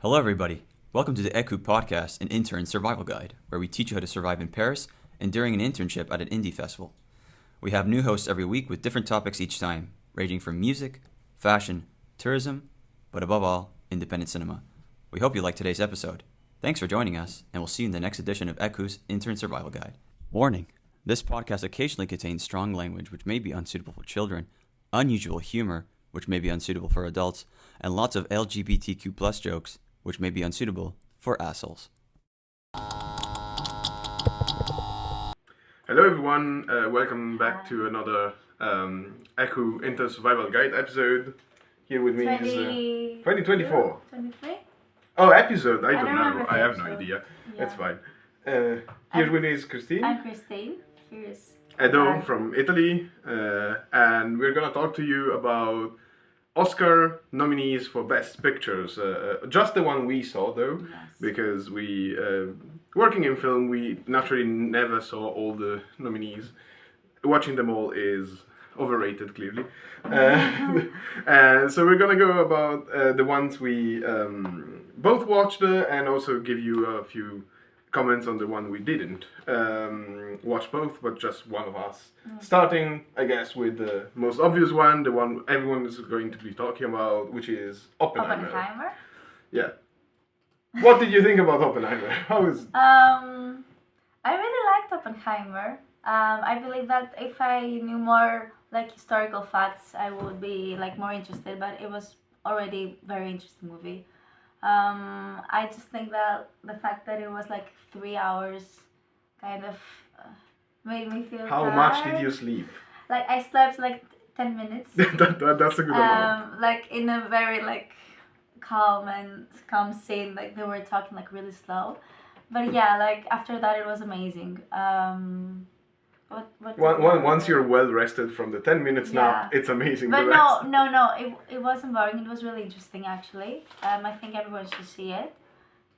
Hello, everybody. Welcome to the ÉISG podcast, an intern survival guide, where we teach you how to survive in Paris and during an internship at an indie festival. We have new hosts every week with different topics each time, ranging from music, fashion, tourism, but above all, independent cinema. We hope you like today's episode. Thanks for joining us, and we'll see you in the next edition of ÉISG's Intern Survival Guide. Warning: this podcast occasionally contains strong language which may be unsuitable for children, unusual humor which may be unsuitable for adults, and lots of LGBTQ+ jokes which may be unsuitable for assholes. Hello everyone, welcome back to another ÉISG Intern Survival Guide episode. Here with me is 2024. 23? Oh, episode, I don't know, remember I the have no episode. idea. Yeah. That's fine. Here with me is Christine. I'm Christine. Here's Edo from Italy, and we're gonna talk to you about Oscar nominees for Best Pictures. Just the one we saw though, Yes. because we, working in film, we naturally never saw all the nominees. Watching them all is overrated, clearly. So we're gonna go about the ones we both watched and also give you a few comments on the one we didn't watch both, but just one of us. Starting, I guess, with the most obvious one, the one everyone is going to be talking about, which is Oppenheimer. Oppenheimer. Yeah. What did you think about Oppenheimer? How is? I really liked Oppenheimer. I believe that if I knew more like historical facts, I would be like more interested. But it was already a very interesting movie. I just think that the fact that it was like 3 hours kind of made me feel How tired. much did you sleep? Like I slept like 10 minutes. That's a good amount. Like in a very like calm scene, like they were talking like really slow. But yeah, like after that it was amazing. Once you're well rested from the 10 minutes nap, it's amazing. But the rest. it wasn't boring. It was really interesting actually. I think everyone should see it.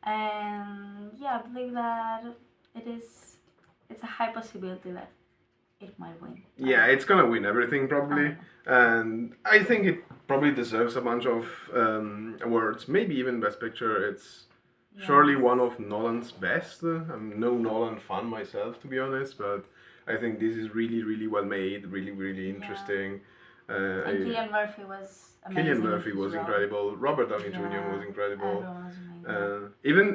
And yeah, I believe that it's a high possibility that it might win. Yeah, it's gonna win everything probably, and I think it probably deserves a bunch of awards, maybe even Best Picture. It's surely one of Nolan's best. I'm no Nolan fan myself, to be honest, but I think this is really, really well made, really, really interesting. And Cillian Murphy was amazing. Cillian Murphy was incredible. Robert Downey Jr. was incredible. Everyone was amazing. Even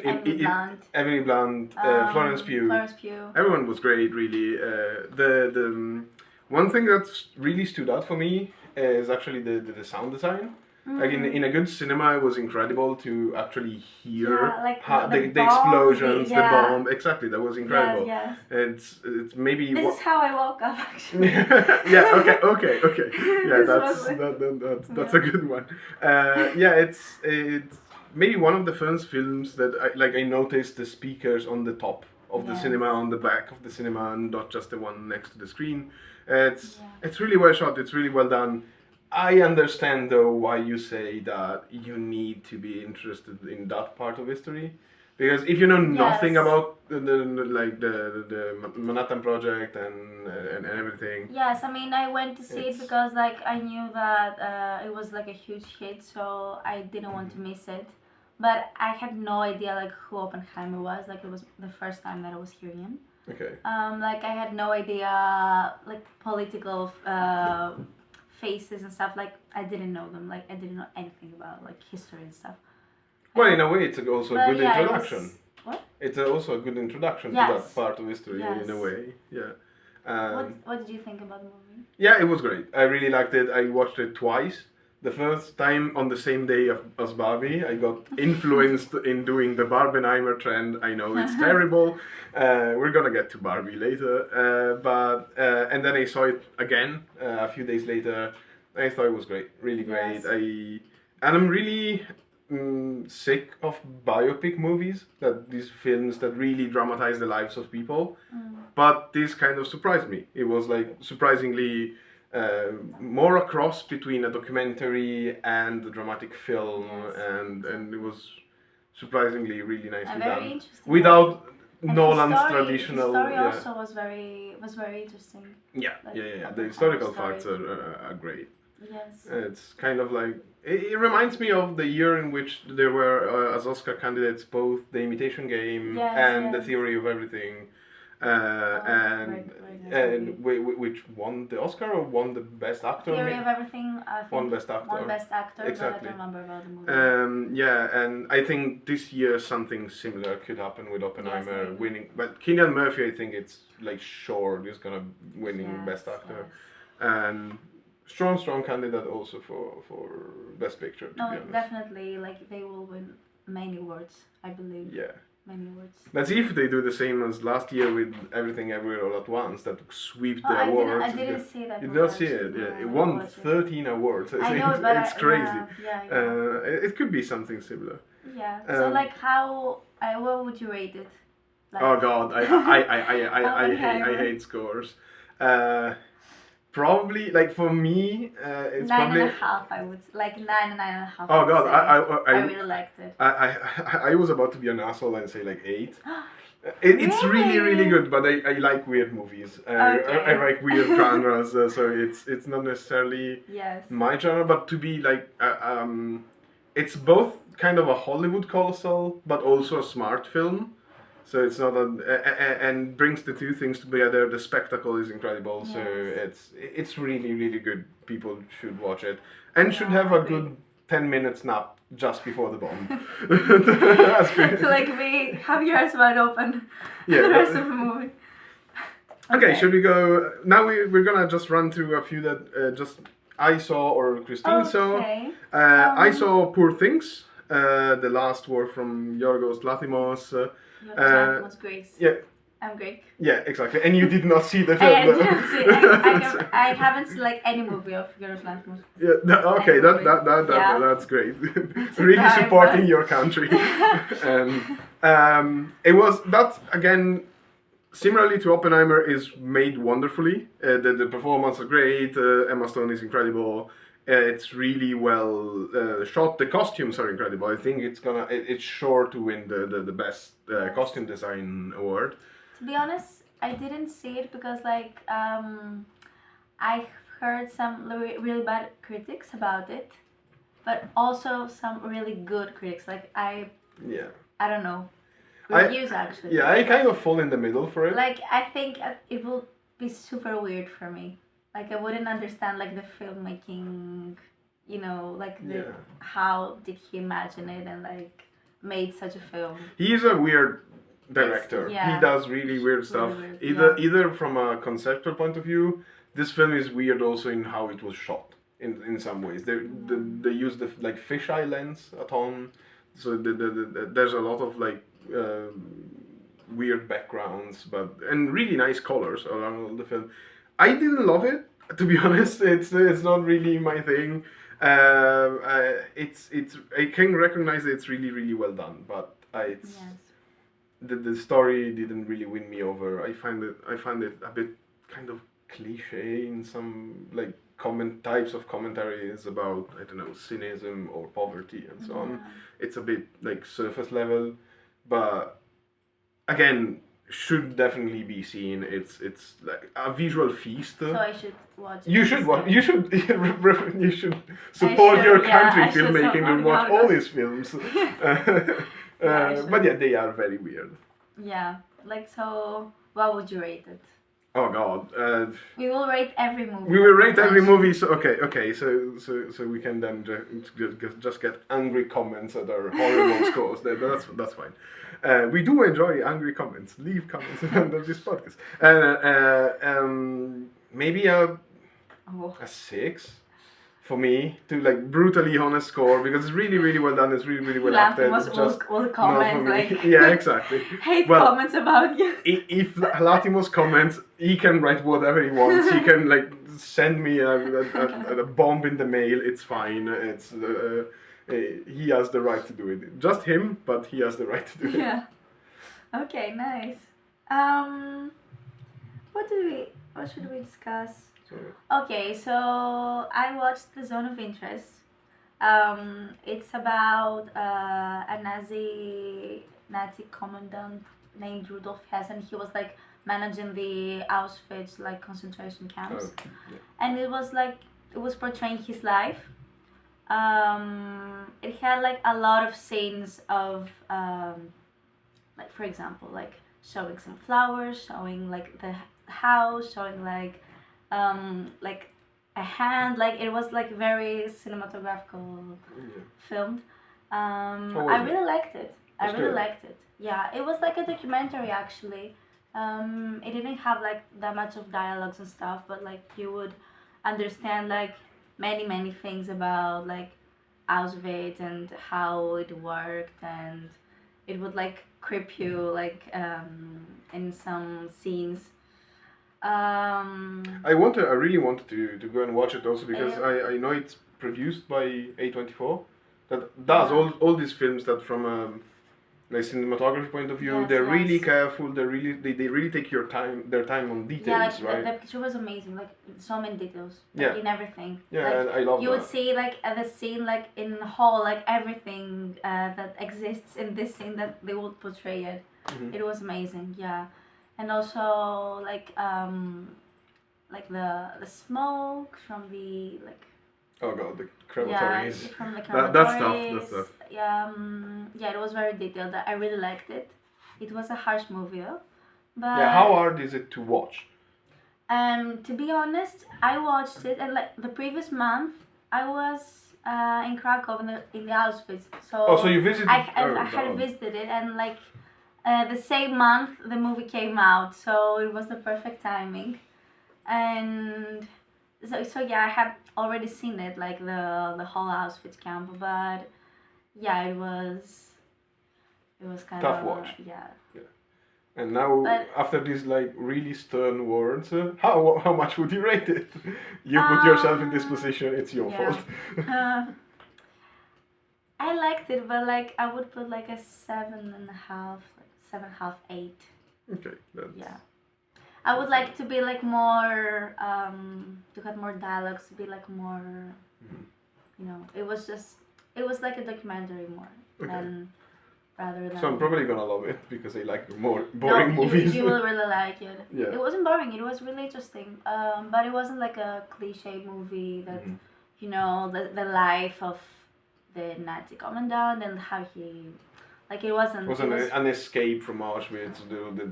Emily Blunt. Florence Pugh. Florence Pugh. Everyone was great, really. The one thing that's really stood out for me is actually the sound design. Like in a good cinema, it was incredible to actually hear like the bomb, explosions, the bomb. Exactly, that was incredible. Yes. It's maybe. This is how I woke up actually. Yeah. Okay. Yeah, This that's a good one. It's maybe one of the first films that I noticed the speakers on the top of the cinema, on the back of the cinema, and not just the one next to the screen. It's really well shot. It's really well done. I understand though why you say that you need to be interested in that part of history, because if you know nothing about the Manhattan Project and everything. Yes, I mean I went to see it because like I knew that it was like a huge hit, so I didn't want to miss it. But I had no idea like who Oppenheimer was. Like it was the first time that I was hearing him. Okay. Like I had no idea like political faces and stuff. Like I didn't know them. Like I didn't know anything about like history and stuff. Well, in a way, it's also a good introduction. What? It's also a good introduction to that part of history in a way. Yeah. What did you think about the movie? Yeah, it was great. I really liked it. I watched it twice. The first time on the same day as Barbie, I got influenced in doing the Barbenheimer trend. I know it's terrible. We're gonna get to Barbie later. And then I saw it again a few days later. I thought it was great, really great. Yes. I'm really sick of biopic movies, these films that really dramatize the lives of people. But this kind of surprised me. It was like surprisingly more a cross between a documentary and a dramatic film, and it was surprisingly really nicely done without Nolan's traditional. The story also was very interesting. Yeah. The historical facts are great. Yes. It's kind of like it reminds me of the year in which there were as Oscar candidates both The Imitation Game Yes, and The yes. Theory of Everything, Very nice movie. which won the Oscar or won the Best Actor. Theory of Everything, I think. Won Best Actor. Won Best Actor, Exactly. but I don't remember about the movie. Yeah, and I think this year something similar could happen with Oppenheimer Yes, winning. But Cillian Murphy, I think it's like sure is gonna winning Yes, Best Actor, yes. and strong candidate also for Best Picture. To be No, honest. definitely, like they will win many awards, I believe. Yeah. Many awards. Let's see if they do the same as last year with Everything Everywhere All at Once, that sweep the awards. I didn't see that. You one, didn't see actually. it. Yeah. No, It I won watched it. 13 awards. I know, but it's crazy. Yeah. It could be something similar. Yeah. So like, what would you rate it? Like, Oh God, I hate scores. Probably like for me, it's nine probably. and a half. I would like 9.5. Oh God, I really liked it. I was about to be an asshole and say like 8. It's really good, but I like weird movies. I like weird genres, so it's not necessarily my genre, but to be like it's both kind of a Hollywood colossal, but also a smart film. So it's not and brings the two things together. The spectacle is incredible, so it's really good. People should watch it and should have a good 10 minutes nap just before the bomb. That's great. So like have your eyes wide open. Yeah. The rest of the movie. Okay, should we go now? We're gonna just run through a few that just I saw or Christine saw. I saw Poor Things. The last work from Yorgos Lanthimos. Lanthimos Greece. Yeah. I'm Greek. Yeah, exactly. And you did not see the film. I didn't see it. I haven't seen like any movie of Yorgos Lanthimos. Yeah. Okay. That's great. Really supporting your country. It was that again. Similarly to Oppenheimer, is made wonderfully. The performance is great. Emma Stone is incredible. It's really well shot. The costumes are incredible. I think it's sure to win the best costume design award. To be honest, I didn't see it because like I heard some really bad critics about it, but also some really good critics. Like I don't know. Reviews actually. Yeah, I kind of fall in the middle for it. Like I think it will be super weird for me. Like I wouldn't understand like the filmmaking, you know, like how did he imagine it and like made such a film. He's a weird director. He does really weird stuff. Either from a conceptual point of view, this film is weird also in how it was shot. In some ways, they use the like fisheye lens a ton, so there's a lot of like. Weird backgrounds, and really nice colors around the film. I didn't love it, to be honest. It's not really my thing. I can recognize that it's really well done, but the story didn't really win me over. I find it a bit kind of cliche in some like types of commentaries about I don't know cynicism or poverty and so on. It's a bit like surface level. But again, should definitely be seen. It's like a visual feast. So I should watch it. You should watch. You should support your country filmmaking and watch all these films. But they are very weird. Yeah, like so. What would you rate it? Oh God. We will rate every movie. We will rate every movie. So okay. So we can then just get angry comments at our horrible scores. That's fine. We do enjoy angry comments. Leave comments under this podcast. Maybe a 6 for me to like brutally honest score because it's really well done. It's really well acted. Will comment like yeah, exactly. Hate comments about you. If Lanthimos comments, he can write whatever he wants. He can like send me a bomb in the mail. It's fine. It's he has the right to do it. Just him, but he has the right to do it. Yeah. Okay. Nice. What should we discuss? Okay, so I watched The Zone of Interest. It's about a Nazi commandant named Rudolf Hess, and he was like managing the Auschwitz like concentration camps. And it was like it was portraying his life. It had like a lot of scenes of like, for example, like showing some flowers, showing like the house, showing like a hand, like it was like very cinematographical filmed. I was it? really liked it. I That's really good. liked it. Yeah, it was like a documentary actually. It didn't have like that much of dialogues and stuff, but like you would understand like many things about like Auschwitz and how it worked, and it would like creep you like in some scenes. I really wanted to go and watch it also because I know it's produced by A24 that does Yeah. all these films that from like cinematography point of view, Yes, they're really yes. careful. They really take their time on Yeah, details, like right? the picture was amazing, like so many details, like Yeah. in everything. Yeah, Like and I love you would that. see like at the scene, like in the hall, like everything that exists in this scene that they would portray it. Mhm. It was amazing, yeah, and also like the smoke from the like Oh god, the yeah crematories. from the That's tough. crematories. That's tough. Yeah, it was very detailed. I really liked it. It was a harsh movie though, but Yeah, how hard is it to watch? To be honest, I watched it, and like the previous month, I was in Krakow in the Auschwitz. So Oh, so you visited? I had visited it, and like the same month the movie came out, so it was the perfect timing. And so yeah, I had already seen it, like the whole Auschwitz camp, but yeah, it was kind Tough of watch. yeah. And now, But after these like really stern words, how much would you rate it? You put yourself in this position. It's your yeah. fault. I liked it, but like I would put like a 7.5, like 7.5, 8. Okay. Yeah. I would like to be like more, to have more dialogues, to be like more, it was like a documentary more Okay. than rather than. So I'm probably gonna love it because I like more No, boring movies. you will really like it. Yeah. It wasn't boring. It was really interesting. But it wasn't like a cliche movie that, the life of the Nazi commandant and how he, like it wasn't. It was an escape from Auschwitz,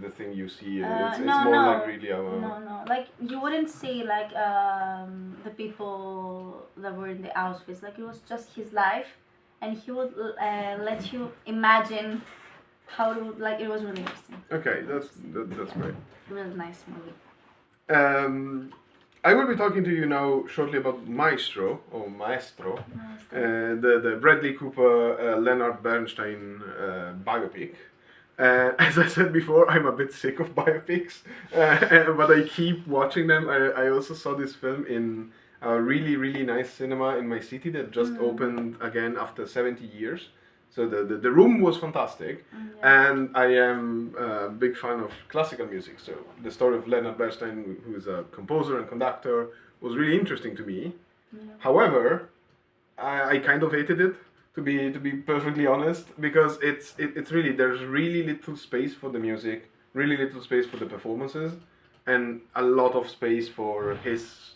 the thing you see. It's No, more no, like really no. Like you wouldn't see like the people that were in the Auschwitz. Like it was just his life, and he would let you imagine how to like. It was really interesting. Okay, that's great. Really nice movie. I will be talking to you now shortly about Maestro or Maestro, the Bradley Cooper, Leonard Bernstein biopic. As I said before, I'm a bit sick of biopics, but I keep watching them. I also saw this film in a really nice cinema in my city that just opened again after 70 years. So the room was fantastic, and I am a big fan of classical music. So the story of Leonard Bernstein, who is a composer and conductor, was really interesting to me. However, I kind of hated it, to be perfectly honest, because it's really, there's really little space for the music, really little space for the performances, and a lot of space for his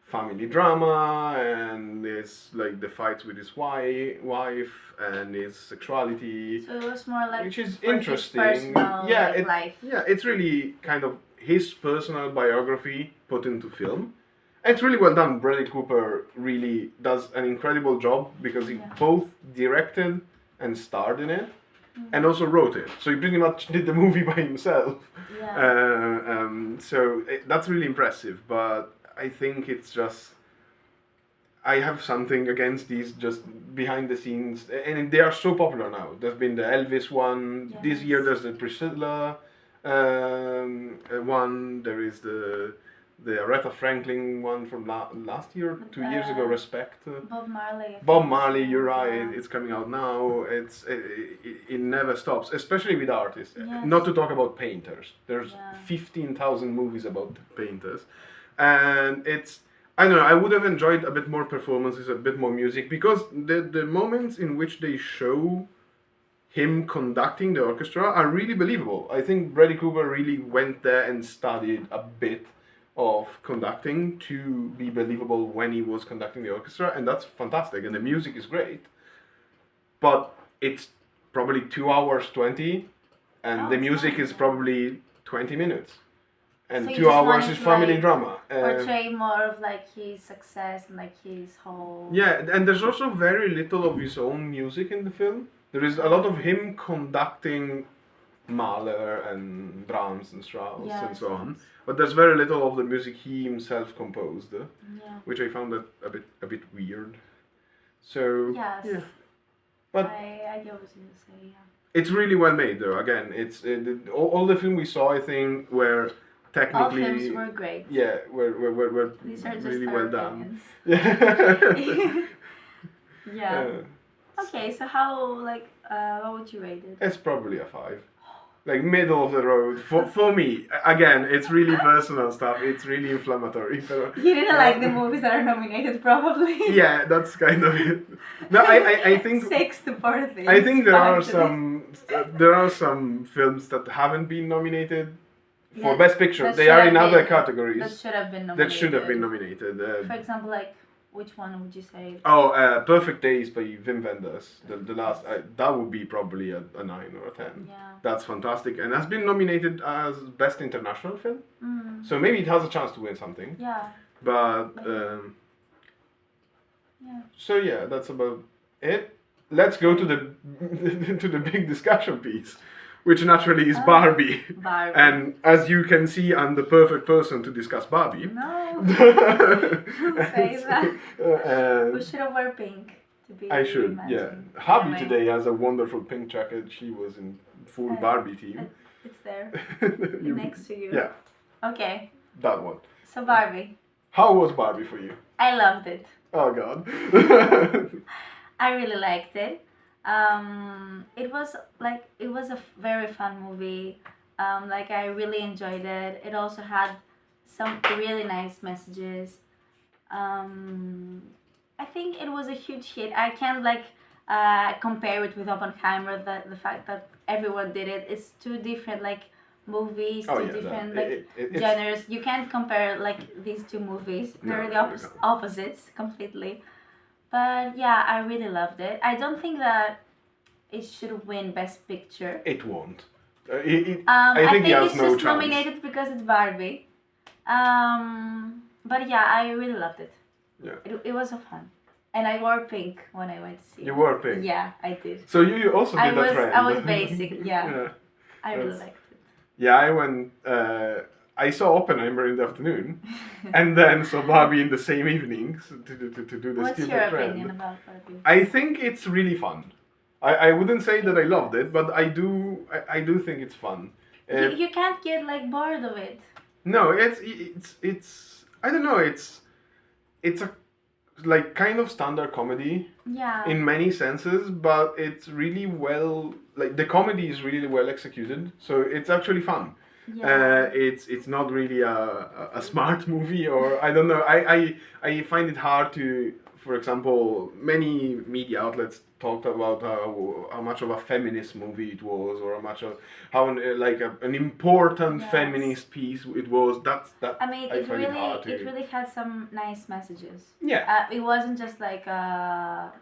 family drama and his like the fights with his wife and his sexuality, So it was more like which is for his interesting. personal, Yeah, like, life. yeah, it's really kind of his personal biography put into film. It's really well done. Bradley Cooper really does an incredible job because he both directed and starred in it, and also wrote it. So he pretty much did the movie by himself. That's really impressive. But I think it's just, I have something against these just behind the scenes, and they are so popular now. There's been the Elvis one. This year there's the Priscilla one. There is the Aretha Franklin one from last year, 2 years ago. Respect. Bob Marley. Bob Marley, you're right. It's coming out now. It never stops, especially with artists. Yes. Not to talk about painters. There's 15,000 movies about painters, and it's, I don't know. I would have enjoyed a bit more performances, a bit more music, because the moments in which they show him conducting the orchestra are really believable. I think Bradley Cooper really went there and studied a bit of conducting to be believable when he was conducting the orchestra, and that's fantastic. And the music is great, but it's probably 2 hours 20, and the music is probably 20 minutes. And So you 2 just hours wanted is to, family like, drama. Portray more of like his success and like his whole. Yeah, and there's also very little of his own music in the film. There is a lot of him conducting Mahler and Brahms and Strauss and so on, but there's very little of the music he himself composed, which I found that a bit weird. So Yes. yeah, but I get what you say. Yeah. it's really well made though. Again, it's all the film we saw, I think, were technically. All films were great. Yeah, were These are just really our well done. opinions. Yeah. Yeah. Okay, so how what would you rate it? It's probably a 5. Like middle of the road for me. Again, it's really personal stuff. It's really inflammatory. But, You didn't like the movies that are nominated, probably. yeah, that's kind of it. No, I think 6 to 4 things. I think there are some films that haven't been nominated for Yeah, Best Picture. that They should are have in other been- categories That should have been nominated. that should have been nominated. For example, like, which one would you say? Perfect Days by Wim Wenders. The last that would be probably a 9 or a 10. Yeah. That's fantastic and has been nominated as Best International Film. Mm. So maybe it has a chance to win something. Yeah. But Yeah. so yeah, that's about it. Let's go to the to the big discussion piece, which naturally is Barbie. Barbie. And as you can see, I'm the perfect person to discuss Barbie. No. Don't say that. We should have worn pink to be. I should, yeah. matching. Habi Anyway, today has a wonderful pink jacket. She was in full Barbie team. It's there You- next to you. Yeah, Okay. that one. So Barbie, How was Barbie for you? I loved it. Oh God. I really liked it. It was a very fun movie. I really enjoyed it. It also had some really nice messages. I think it was a huge hit. I can't compare it with Oppenheimer. The fact that everyone did it. It's two different movies, Oh, two yeah, different it's- genres. You can't compare these two movies. No, They're the you can't. opposites completely. But yeah, I really loved it. I don't think that it should win Best Picture. It won't. I I think think he has it's no just chance. nominated because it's Barbie. But yeah, I really loved it. Yeah. It was so fun. And I wore pink when I went to see it. You wore pink. Yeah, I did. So you also did that trend. I was basic, yeah. Yeah. I really That's- liked it. Yeah, I went. I saw Oppenheimer in the afternoon, and then saw Barbie in the same evening to do the What's stupid your trend. opinion about Barbie? I think it's really fun. I wouldn't say that I loved it, but I do think it's fun. You can't get bored of it. No, it's I don't know. It's a kind of standard comedy Yeah. in many senses, but it's really well. The comedy is really well executed, so it's actually fun. Yeah. It's not really a smart movie, or I don't know. I find it hard to, for example, many media outlets talked about how much of a feminist movie it was, or how an important Yes. feminist piece it was. That I mean, I find it hard to. it really had some nice messages. Yeah. It wasn't just a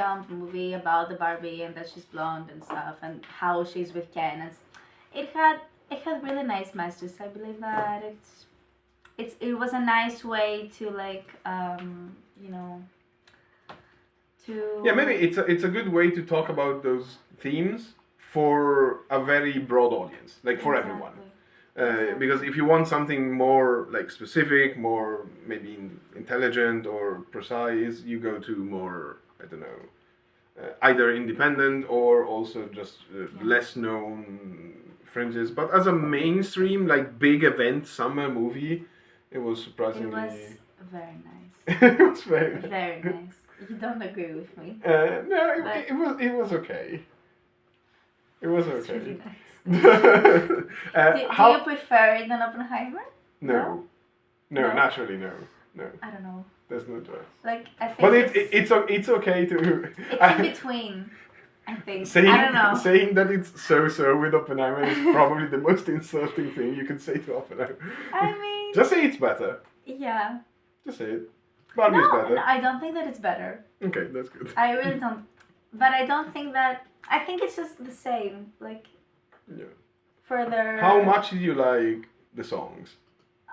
dumb movie about the Barbie and that she's blonde and stuff and how she's with Ken. And it had really nice messages. I believe that it was a nice way to to. Yeah, maybe it's a good way to talk about those themes for a very broad audience, for everyone. Because if you want something more specific, more maybe intelligent or precise, you go to more, I don't know, either independent or also just less known fringes. But as a mainstream big event summer movie, it was surprisingly. It was very nice. It was very. Very nice. You don't agree with me? No, But- it was okay. It was It's okay. really nice. Do Do you prefer it than Oppenheimer? No, No? naturally no. I don't know. There's no choice. I think But it's okay to. in between. I think. Saying, I don't know. saying that it's so with Oppenheimer is probably the most insulting thing you can say to Oppenheimer. I mean, Just say it's better. Yeah. Just say it. Barbie is better. No, I don't think that it's better. Okay, that's good. I really don't. But I don't think that. I think it's just the same. Like, Yeah. further. How much did you like the songs?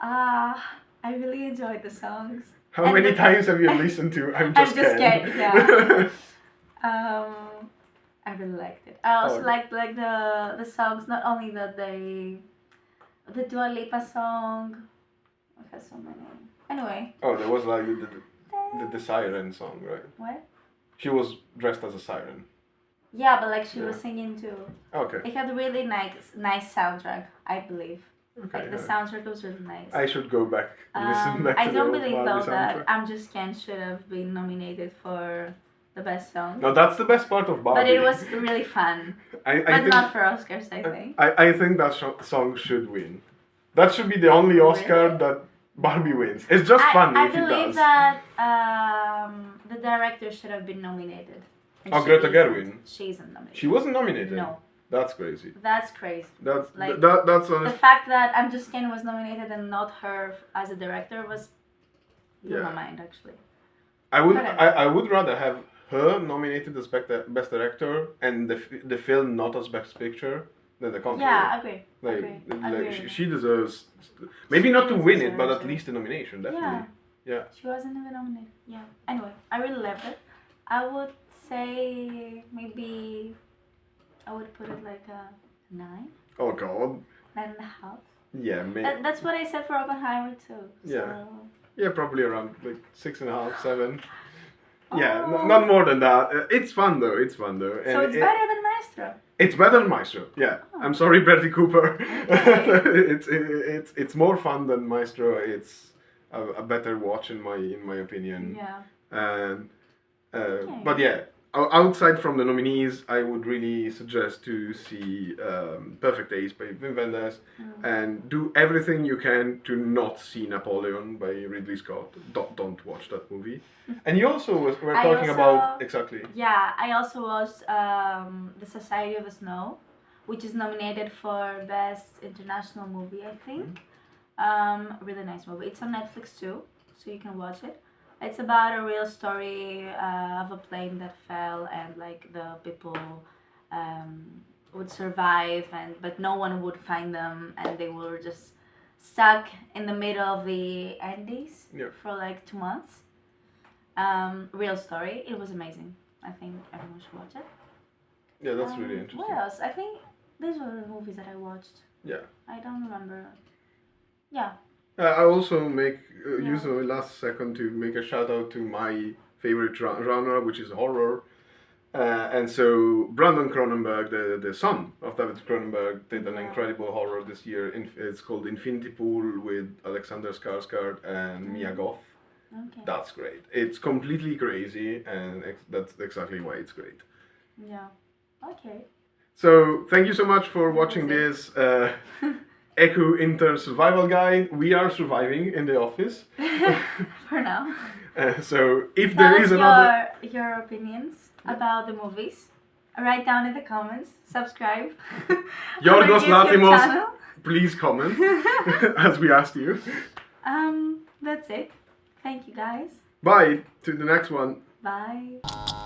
I really enjoyed the songs. How And many the- times have you listened to I'm Just Ken, Ken? yeah. I really liked it. I also Oh. liked like the songs. Not only that the Dua Lipa song. It has so many. Anyway. Oh, there was like the siren song, right? What? She was dressed as a siren. Yeah, but like she was Yeah. singing too. Okay. It had a really nice soundtrack, I believe. Okay. Like the yeah. soundtrack was really nice. I should go back and listen back I to the don't old believe Barbie though that soundtrack. I'm Just Ken should have been nominated for the best song. No, that's the best part of Barbie. But it was really fun. I But think, not for Oscars, I think. I think that song should win. That should be the only Oscar Really? that Barbie wins. It's just funny I if it believe does. that the director should have been nominated. And Oh, she Greta isn't. Gerwig. She isn't nominated. She wasn't nominated. No. That's crazy. That's crazy. That's Like, that's The honest. fact that I'm Just Ken was nominated and not her as a director was blew Yeah. my mind, actually. Whatever. I would rather have her nominated as best director and the film not as best picture than the contrary. Yeah, agree. Like, agree. she deserves maybe not to She win it, but deserves at it. least a nomination, definitely. Yeah. She wasn't even nominated. Yeah. Anyway, I really loved it. I would say maybe I would put it like a 9, Oh God. 9.5. Yeah, That's what I said for Oppenheimer too. Yeah. So. yeah, probably around like 6.5, 7. Yeah, Oh. not more than that. It's fun though. It's fun though. So it's better than Maestro. It's better than Maestro. Yeah, Oh. I'm sorry, Bradley Cooper. Okay. it's more fun than Maestro. It's a better watch in my opinion. Yeah. And Okay. but yeah, outside from the nominees, I would really suggest to see Perfect Days by Wim Wenders and do everything you can to not see Napoleon by Ridley Scott. Don't watch that movie. And you also were I talking also- about exactly. Yeah, I also watched The Society of the Snow, which is nominated for Best International Movie, I think. Really nice movie. It's on Netflix too, so you can watch it. It's about a real story of a plane that fell and like the people would survive but no one would find them and they were just stuck in the middle of the Andes Yeah. for like 2 months. Real story. It was amazing. I think everyone should watch it. Yeah, that's really interesting. What else? I think these were the movies that I watched. Yeah. I don't remember. Yeah. I also use Yeah. the last second to make a shout out to my favorite genre, which is horror. And so Brandon Cronenberg, the son of David Cronenberg, did an incredible horror this year. It's called Infinity Pool with Alexander Skarsgård and Mia Goth. Okay. That's great. It's completely crazy, and that's exactly why it's great. Yeah. Okay. So thank you so much for watching was this Echo Intern Survival Guide. We are surviving in the office. For now. So if Tell there us is another... your opinions about the movies. Write down in the comments. Subscribe. Yorgos on our YouTube Lanthimos, channel. please comment, as we asked you. That's it. Thank you guys. Bye, to the next one. Bye.